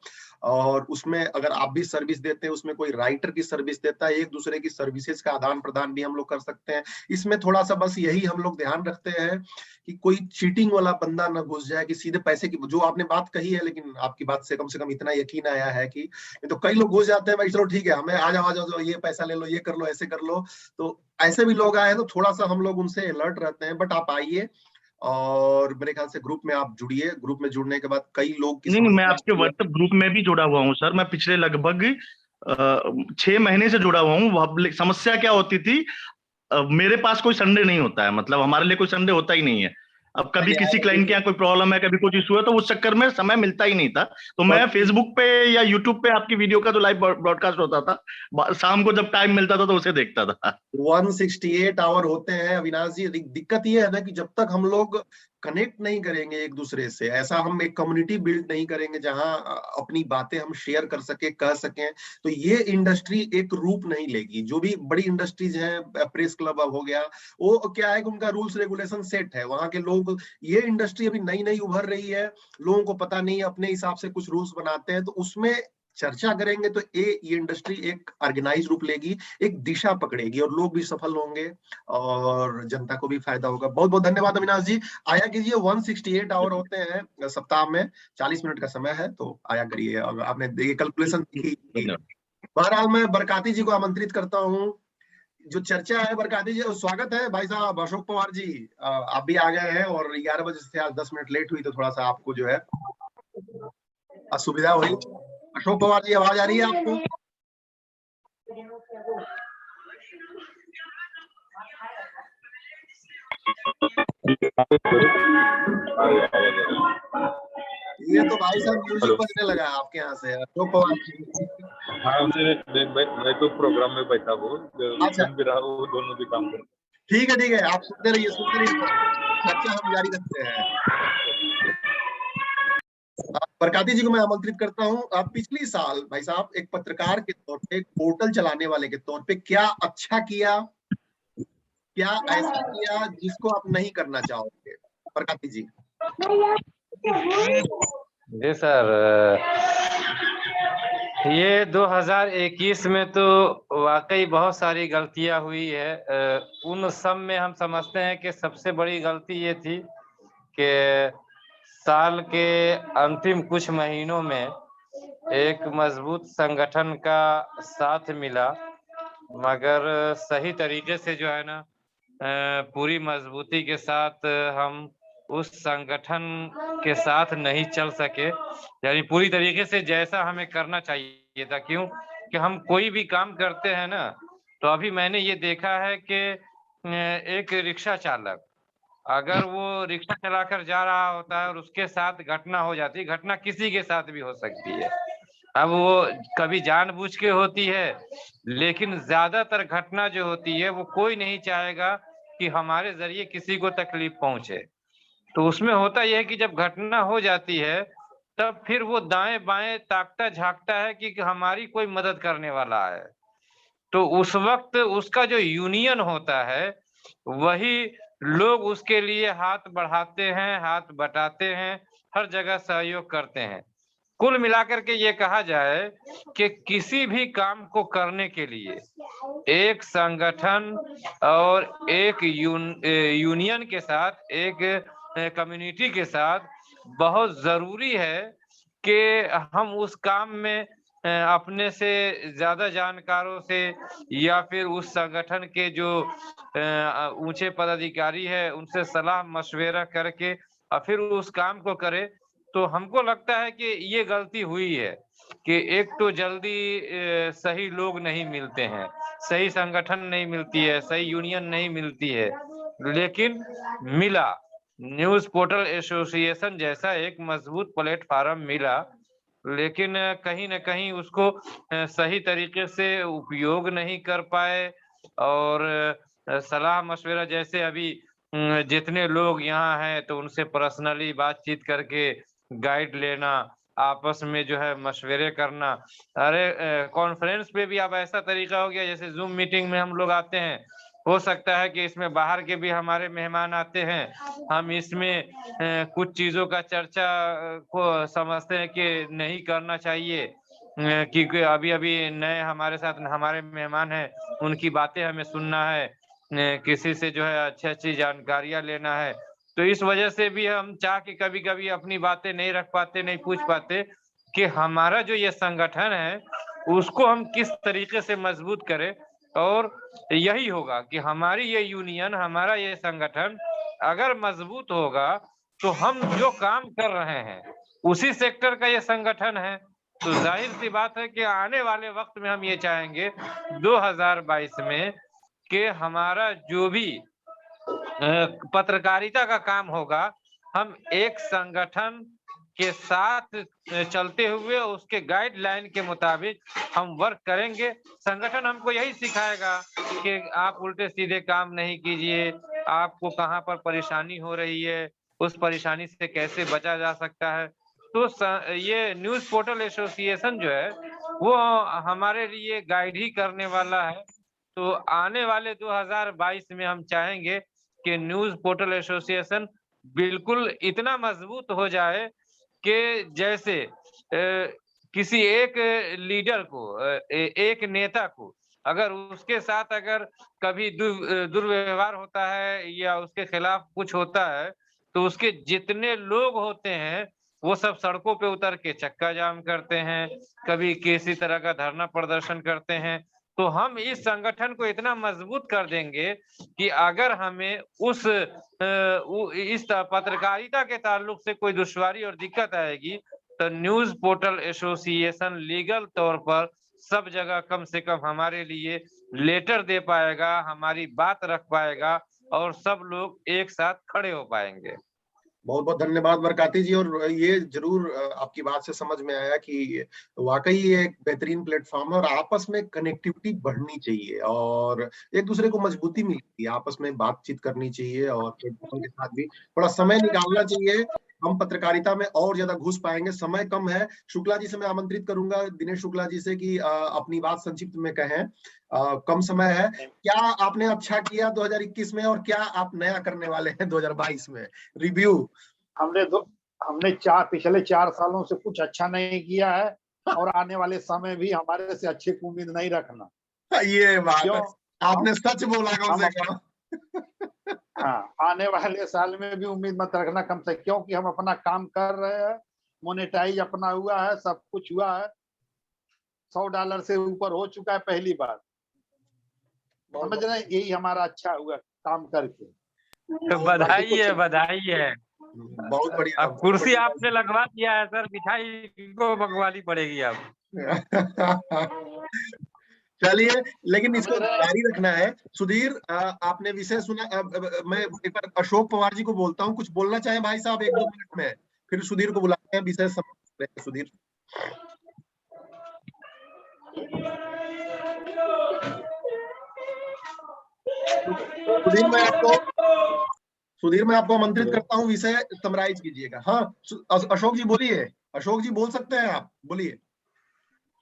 Speaker 2: और उसमें अगर आप भी सर्विस देते हैं, उसमें कोई राइटर की सर्विस देता है, एक दूसरे की सर्विसेज का आदान प्रदान भी हम लोग कर सकते हैं। इसमें थोड़ा सा बस यही हम लोग ध्यान रखते हैं कि कोई चीटिंग वाला बंदा ना घुस जाए, कि सीधे पैसे की, जो आपने बात कही है, लेकिन आपकी बात से कम इतना यकीन आया है कि तो कई लोग घुस जाते हैं, भाई चलो ठीक है हमें आ जाओ ये पैसा ले लो, ये कर लो, ऐसे कर लो। तो ऐसे भी लोग आए तो थोड़ा सा हम लोग उनसे अलर्ट रहते हैं। बट आप आइए और मेरे ख्याल से ग्रुप में आप जुड़िए। ग्रुप में जुड़ने के बाद कई लोग की
Speaker 6: नहीं, मैं आपके व्हाट्सएप ग्रुप में भी जुड़ा हुआ हूँ सर। मैं पिछले लगभग 6 महीने से जुड़ा हुआ हूँ। समस्या क्या होती थी, मेरे पास कोई संडे नहीं होता है, मतलब हमारे लिए कोई संडे होता ही नहीं है। अब कभी किसी क्लाइंट के यहाँ कोई प्रॉब्लम है, कभी कुछ इशू है, तो उस चक्कर में समय मिलता ही नहीं था। तो मैं फेसबुक पे या यूट्यूब पे आपकी वीडियो का जो लाइव ब्रॉडकास्ट होता था, शाम को जब टाइम मिलता था तो उसे देखता था।
Speaker 2: 168 आवर होते हैं अविनाश जी। दिक्कत ये है ना कि जब तक हम लोग कनेक्ट नहीं करेंगे एक दूसरे से, ऐसा हम एक कम्युनिटी बिल्ड नहीं करेंगे जहां अपनी बातें हम शेयर कर सके, कह सकें, तो ये इंडस्ट्री एक रूप नहीं लेगी। जो भी बड़ी इंडस्ट्रीज हैं, प्रेस क्लब हो गया, वो क्या है कि उनका रूल्स रेगुलेशन सेट है, वहां के लोग, ये इंडस्ट्री अभी नई नई उभर रही है, लोगों को पता नहीं है, अपने हिसाब से कुछ रूल्स बनाते हैं। तो उसमें चर्चा करेंगे तो ये इंडस्ट्री एक ऑर्गेनाइज रूप लेगी, एक दिशा पकड़ेगी और लोग भी सफल होंगे और जनता को भी फायदा होगा। बहुत बहुत धन्यवाद अविनाश जी। आया कीजिए, 168 आवर होते हैं सप्ताह में, 40 मिनट का समय है, तो आया करिए। और आपने कैलकुलेशन की। बहरहाल मैं बरकाती जी को आमंत्रित करता हूँ। जो चर्चा है बरकाती जी, स्वागत है भाई साहब। अशोक पवार जी आप भी आ गए हैं और 11 बजे से आज 10 मिनट लेट हुई तो थोड़ा सा आपको जो है असुविधा हुई। अशोक पवार जी आवाज आ रही है आपको? ये तो भाई साहब म्यूजिक बजने लगा है आपके यहाँ से, अशोक पवार।
Speaker 7: हाँ मैं तो प्रोग्राम में बैठा हूँ,
Speaker 2: अच्छा।
Speaker 7: सुन भी रहा हूँ, दोनों भी काम कर।
Speaker 2: ठीक है आप सुनते रहिए चर्चा हम जारी रखते हैं। बरकाती जी को मैं आमंत्रित करता हूं। आप पिछली साल भाई साहब एक पत्रकार के तौर पे, पोर्टल चलाने वाले के तौर पे क्या अच्छा किया, क्या ऐसा किया जिसको आप नहीं करना चाहोगे, बरकाती जी?
Speaker 8: जी सर, ये 2021 में तो वाकई बहुत सारी गलतियां हुई है। उन सब में हम समझते हैं कि सबसे बड़ी गलती ये थी कि साल के अंतिम कुछ महीनों में एक मजबूत संगठन का साथ मिला, मगर सही तरीके से जो है ना पूरी मजबूती के साथ हम उस संगठन के साथ नहीं चल सके, यानी पूरी तरीके से जैसा हमें करना चाहिए था। क्यों कि हम कोई भी काम करते हैं ना, तो अभी मैंने ये देखा है कि एक रिक्शा चालक अगर वो रिक्शा चलाकर जा रहा होता है और उसके साथ घटना हो जाती है, घटना किसी के साथ भी हो सकती है, अब वो कभी जानबूझ के होती है, लेकिन ज्यादातर घटना जो होती है वो कोई नहीं चाहेगा कि हमारे जरिए किसी को तकलीफ पहुंचे। तो उसमें होता यह है कि जब घटना हो जाती है तब फिर वो दाएं बाएं ताकता झांकता है कि हमारी कोई मदद करने वाला है। तो उस वक्त उसका जो यूनियन होता है वही लोग उसके लिए हाथ बढ़ाते हैं, हाथ बटाते हैं, हर जगह सहयोग करते हैं। कुल मिलाकर के ये कहा जाए कि किसी भी काम को करने के लिए एक संगठन और एक यूनियन के साथ, एक कम्युनिटी के साथ बहुत जरूरी है कि हम उस काम में अपने से ज्यादा जानकारों से या फिर उस संगठन के जो ऊंचे पदाधिकारी है उनसे सलाह मशवरा करके और फिर उस काम को करे। तो हमको लगता है कि ये गलती हुई है कि एक तो जल्दी सही लोग नहीं मिलते हैं, सही संगठन नहीं मिलती है, सही यूनियन नहीं मिलती है, लेकिन मिला न्यूज पोर्टल एसोसिएशन जैसा एक मजबूत प्लेटफार्म मिला, लेकिन कहीं ना कहीं उसको सही तरीके से उपयोग नहीं कर पाए। और सलाह मशवरा जैसे अभी जितने लोग यहाँ हैं तो उनसे पर्सनली बातचीत करके गाइड लेना, आपस में जो है मशवरे करना। अरे कॉन्फ्रेंस पे भी अब ऐसा तरीका हो गया, जैसे जूम मीटिंग में हम लोग आते हैं, हो सकता है कि इसमें बाहर के भी हमारे मेहमान आते हैं, हम इसमें कुछ चीजों का चर्चा को समझते हैं कि नहीं करना चाहिए, क्योंकि अभी अभी नए हमारे साथ हमारे मेहमान हैं, उनकी बातें हमें सुनना है, किसी से जो है अच्छी अच्छी जानकारियां लेना है। तो इस वजह से भी हम चाह के कभी कभी अपनी बातें नहीं रख पाते, नहीं पूछ पाते कि हमारा जो ये संगठन है उसको हम किस तरीके से मजबूत करें। और यही होगा कि हमारी ये यूनियन, हमारा ये संगठन अगर मजबूत होगा तो हम जो काम कर रहे हैं उसी सेक्टर का ये संगठन है, तो जाहिर सी बात है कि आने वाले वक्त में हम ये चाहेंगे 2022 में कि हमारा जो भी पत्रकारिता का काम होगा हम एक संगठन के साथ चलते हुए उसके गाइडलाइन के मुताबिक हम वर्क करेंगे। संगठन हमको यही सिखाएगा कि आप उल्टे सीधे काम नहीं कीजिए, आपको कहाँ पर परेशानी हो रही है, उस परेशानी से कैसे बचा जा सकता है। तो ये न्यूज पोर्टल एसोसिएशन जो है वो हमारे लिए गाइड ही करने वाला है। तो आने वाले 2022 में हम चाहेंगे कि न्यूज पोर्टल एसोसिएशन बिल्कुल इतना मजबूत हो जाए कि जैसे किसी एक लीडर को, एक नेता को अगर उसके साथ अगर कभी दुर्व्यवहार होता है या उसके खिलाफ कुछ होता है तो उसके जितने लोग होते हैं वो सब सड़कों पे उतर के चक्का जाम करते हैं, कभी किसी तरह का धरना प्रदर्शन करते हैं। तो हम इस संगठन को इतना मजबूत कर देंगे कि अगर हमें इस पत्रकारिता के ताल्लुक से कोई दुश्वारी और दिक्कत आएगी तो न्यूज पोर्टल एसोसिएशन लीगल तौर पर सब जगह कम से कम हमारे लिए लेटर दे पाएगा, हमारी बात रख पाएगा और सब लोग एक साथ खड़े हो पाएंगे।
Speaker 2: बहुत बहुत धन्यवाद बरकाती जी। और ये जरूर आपकी बात से समझ में आया कि वाकई ये एक बेहतरीन प्लेटफॉर्म है और आपस में कनेक्टिविटी बढ़नी चाहिए और एक दूसरे को मजबूती मिलती है, आपस में बातचीत करनी चाहिए और प्लेटफॉर्म के साथ भी थोड़ा समय निकालना चाहिए। हम पत्रकारिता में और ज्यादा घुस पाएंगे, समय कम है। शुक्ला जी से मैं आमंत्रित करूंगा, दिनेश शुक्ला जी से, कि अपनी बात संक्षिप्त में कहें। कम समय है, क्या आपने अच्छा किया 2021 में और क्या आप नया करने वाले हैं 2022 में? रिव्यू।
Speaker 3: हमने पिछले 4 सालों से कुछ अच्छा नहीं किया है और आने वाले समय भी हमारे से अच्छे की उम्मीद नहीं रखना।
Speaker 2: ये बात
Speaker 3: क्यों?
Speaker 2: आपने सच बोला, कम से कम।
Speaker 3: हाँ, आने वाले साल में भी उम्मीद मत रखना कम से, क्योंकि हम अपना काम कर रहे हैं, मोनेटाइज अपना हुआ है, सब कुछ हुआ है, $100 से ऊपर हो चुका है पहली बार। समझ रहे हैं, यही हमारा अच्छा हुआ काम करके।
Speaker 8: तो बधाई है, बधाई है।
Speaker 2: बहुत बढ़िया।
Speaker 8: अब कुर्सी आपने लगवा दिया है सर, मिठाई इनको मंगवानी पड़ेगी अब।
Speaker 2: चलिए, लेकिन इसको जारी रखना है। सुधीर, आपने विषय सुना। मैं एक बार अशोक पवार जी को बोलता हूँ, कुछ बोलना चाहे भाई साहब 1-2 मिनट में, फिर सुधीर को बुलाते हैं, विषय समाप्त करें। सुधीर। सुधीर मैं आपको आमंत्रित करता हूँ, विषय समराइज कीजिएगा। हाँ अशोक जी बोलिए। अशोक जी बोल सकते हैं आप, बोलिए।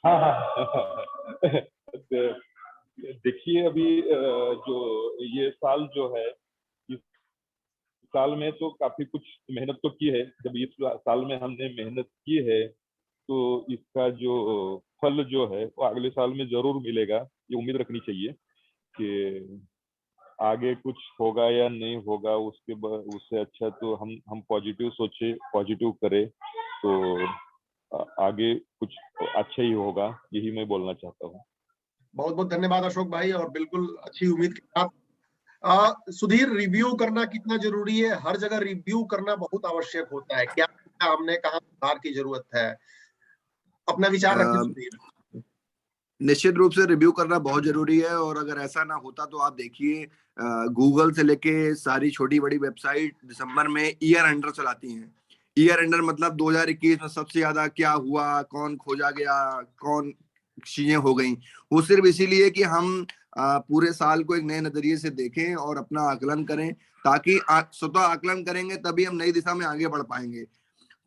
Speaker 7: हाँ। देखिए, अभी जो ये साल जो है, इस साल में तो काफी कुछ मेहनत तो की है। जब इस साल में हमने मेहनत की है तो इसका जो फल जो है वो अगले साल में जरूर मिलेगा, ये उम्मीद रखनी चाहिए। कि आगे कुछ होगा या नहीं होगा उससे अच्छा तो हम पॉजिटिव सोचे, पॉजिटिव करें, तो आगे कुछ अच्छा ही होगा, यही मैं बोलना चाहता हूँ।
Speaker 2: बहुत बहुत धन्यवाद अशोक भाई, और बिल्कुल अच्छी उम्मीद के साथ। सुधीर, रिव्यू करना कितना जरूरी है? हर जगह रिव्यू करना बहुत आवश्यक होता है। क्या हमने कहा सुधार की जरूरत है? अपना विचार रखें सुधीर।
Speaker 9: निश्चित रूप से रिव्यू करना बहुत जरूरी है, और अगर ऐसा ना होता तो आप देखिए गूगल से लेके सारी छोटी बड़ी वेबसाइट दिसंबर में ईयर एंडर चलाती हैं। ईयर एंडर मतलब 2021 में सबसे ज्यादा क्या हुआ, कौन खोजा गया, कौन चीजें हो गई। वो सिर्फ इसीलिए कि हम पूरे साल को एक नए नजरिए से देखें और अपना आकलन करें, ताकि स्वतः आकलन करेंगे तभी हम नई दिशा में आगे बढ़ पाएंगे।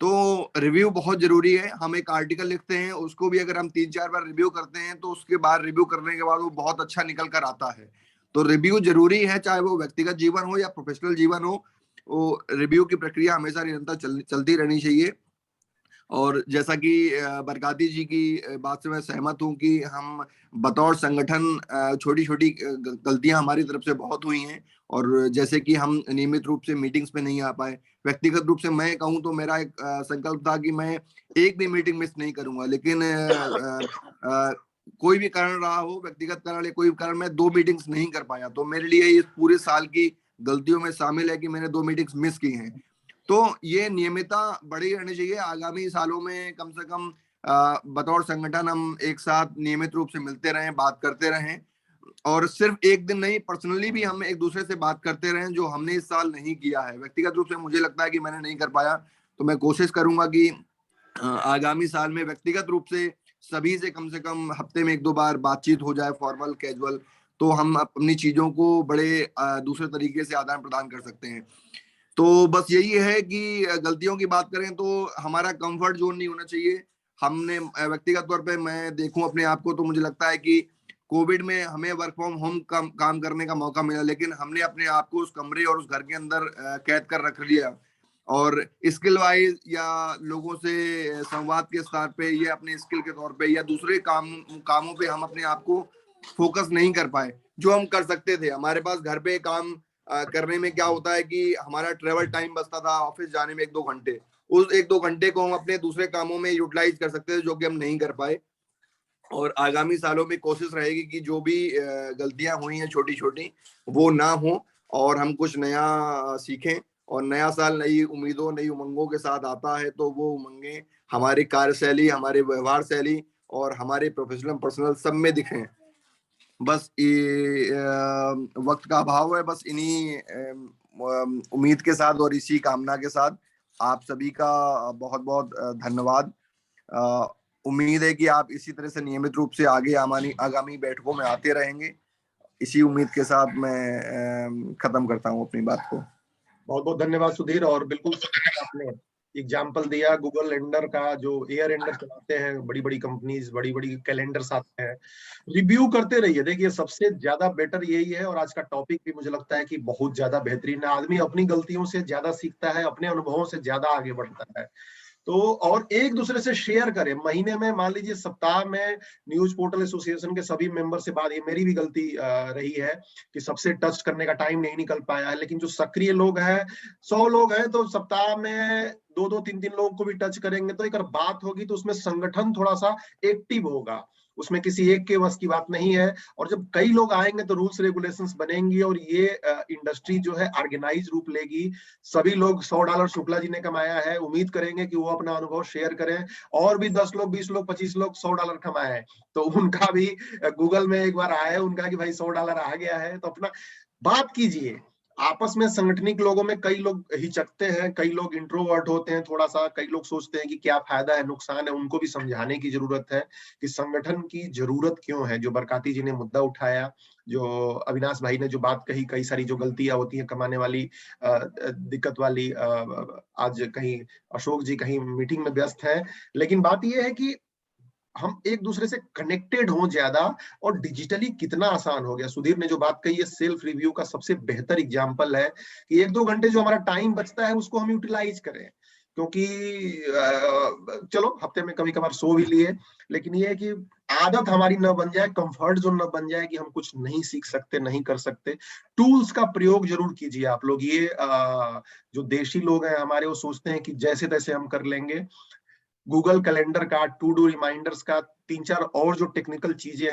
Speaker 9: तो रिव्यू बहुत जरूरी है। हम एक आर्टिकल लिखते हैं, उसको भी अगर हम 3-4 बार रिव्यू करते हैं तो उसके बाद रिव्यू करने के बाद वो बहुत अच्छा निकल कर आता है। तो रिव्यू जरूरी है, चाहे वो व्यक्तिगत जीवन हो या प्रोफेशनल जीवन हो, वो रिव्यू की प्रक्रिया हमेशा निरंतर चलती रहनी चाहिए। और जैसा कि बरकाती जी की बात से मैं सहमत हूं कि हम बतौर संगठन छोटी छोटी गलतियां हमारी तरफ से बहुत हुई हैं, और जैसे कि हम नियमित रूप से मीटिंग्स पे नहीं आ पाए। व्यक्तिगत रूप से मैं कहूं तो मेरा एक संकल्प था कि मैं एक भी मीटिंग मिस नहीं करूंगा, लेकिन कोई भी कारण रहा हो, व्यक्तिगत कारण या कोई भी कारण, मैं 2 मीटिंग्स नहीं कर पाया। तो मेरे लिए इस पूरे साल की गलतियों में शामिल है कि मैंने 2 मीटिंग्स मिस की हैं। तो ये नियमितता बढ़ी रहनी चाहिए। आगामी सालों में कम से कम बतौर संगठन हम एक साथ नियमित रूप से मिलते रहें, बात करते रहें, और सिर्फ एक दिन नहीं, पर्सनली भी हम एक दूसरे से बात करते रहें, जो हमने इस साल नहीं किया है। व्यक्तिगत रूप से मुझे लगता है कि मैंने नहीं कर पाया, तो मैं कोशिश करूंगा कि आगामी साल में व्यक्तिगत रूप से सभी से कम हफ्ते में 1-2 बार बातचीत हो जाए, फॉर्मल कैजुअल, तो हम अपनी चीजों को बड़े दूसरे तरीके से आदान प्रदान कर सकते हैं। तो बस यही है कि गलतियों की बात करें तो हमारा कंफर्ट जोन नहीं होना चाहिए। हमने व्यक्तिगत तौर पे मैं देखूं अपने आप को तो मुझे लगता है कि कोविड में हमें वर्क फ्रॉम होम काम करने का मौका मिला, लेकिन हमने अपने आप को उस कमरे और उस घर के अंदर कैद कर रख लिया, और स्किल वाइज या लोगों से संवाद के स्तर पे या अपने स्किल के तौर पे या दूसरे कामों पे हम अपने आप को फोकस नहीं कर पाए जो हम कर सकते थे। हमारे पास घर पे काम करने में क्या होता है कि हमारा ट्रेवल टाइम बचता था ऑफिस जाने में 1-2 घंटे, उस 1-2 घंटे को हम अपने दूसरे कामों में यूटिलाइज कर सकते थे, जो कि हम नहीं कर पाए। और आगामी सालों में कोशिश रहेगी कि जो भी गलतियां हुई हैं छोटी छोटी, वो ना हो और हम कुछ नया सीखें। और नया साल नई उम्मीदों, नई उमंगों के साथ आता है, तो वो उमंगें हमारी कार्यशैली, हमारे व्यवहार शैली और हमारे प्रोफेशनल पर्सनल सब में दिखें। बस ये वक्त का अभाव है। बस इन्हीं उम्मीद के साथ और इसी कामना के साथ आप सभी का बहुत बहुत धन्यवाद। उम्मीद है कि आप इसी तरह से नियमित रूप से आगे आगामी बैठकों में आते रहेंगे। इसी उम्मीद के साथ मैं खत्म करता हूं अपनी बात को।
Speaker 2: बहुत बहुत धन्यवाद सुधीर। और बिल्कुल आपने एग्जाम्पल दिया गूगल एंडर का, जो एयर एंडर चलाते हैं, बड़ी बड़ी कंपनीज, बड़ी बड़ी कैलेंडर्स आते हैं, रिव्यू करते रहिए। देखिए सबसे ज्यादा बेटर यही है, और आज का टॉपिक भी मुझे लगता है कि बहुत ज्यादा बेहतरीन है। आदमी अपनी गलतियों से ज्यादा सीखता है, अपने अनुभवों से ज्यादा आगे बढ़ता है। तो और एक दूसरे से शेयर करें। महीने में मान लीजिए सप्ताह में न्यूज पोर्टल एसोसिएशन के सभी मेंबर से बात, ये मेरी भी गलती रही है कि सबसे टच करने का टाइम नहीं निकल पाया है। लेकिन जो सक्रिय लोग हैं, 100 लोग हैं, तो सप्ताह में 2-2, 3-3 लोगों को भी टच करेंगे तो एक बात होगी, तो उसमें संगठन थोड़ा सा एक्टिव होगा। उसमें किसी एक के वश की बात नहीं है। और जब कई लोग आएंगे तो रूल्स रेगुलेशंस बनेंगी, और ये इंडस्ट्री जो है ऑर्गेनाइज रूप लेगी। सभी लोग $100 शुक्ला जी ने कमाया है, उम्मीद करेंगे कि वो अपना अनुभव शेयर करें। और भी 10 लोग, 20 लोग, 25 लोग $100 कमाए हैं, तो उनका भी गूगल में एक बार आया उनका कि भाई $100 आ गया है, तो अपना बात कीजिए आपस में। संगठनिक लोगों में कई लोग हिचकते हैं, कई लोग इंट्रोवर्ट होते हैं थोड़ा सा, कई लोग सोचते हैं कि क्या फायदा है, नुकसान है। उनको भी समझाने की जरूरत है कि संगठन की जरूरत क्यों है। जो बरकाती जी ने मुद्दा उठाया, जो अविनाश भाई ने जो बात कही, कई सारी जो गलतियां होती हैं कमाने वाली, दिक्कत वाली, आज कहीं अशोक जी कहीं मीटिंग में व्यस्त है, लेकिन बात यह है कि हम एक दूसरे से कनेक्टेड हों ज्यादा। और डिजिटली कितना आसान हो गया। सुधीर ने जो बात कही है सेल्फ रिव्यू का सबसे बेहतर एग्जांपल है कि 1-2 घंटे जो हमारा टाइम बचता है उसको हम यूटिलाइज करें। क्योंकि चलो हफ्ते में कभी कभार सो भी लिए, लेकिन ये है कि आदत हमारी न बन जाए, कंफर्ट जोन न बन जाए कि हम कुछ नहीं सीख सकते, नहीं कर सकते। टूल्स का प्रयोग जरूर कीजिए आप लोग। ये जो देशी लोग हैं हमारे, वो सोचते हैं कि जैसे तैसे हम कर लेंगे। गूगल कैलेंडर का, टू डू रिमाइंडर्स का, 3-4 और जो टेक्निकल चीजें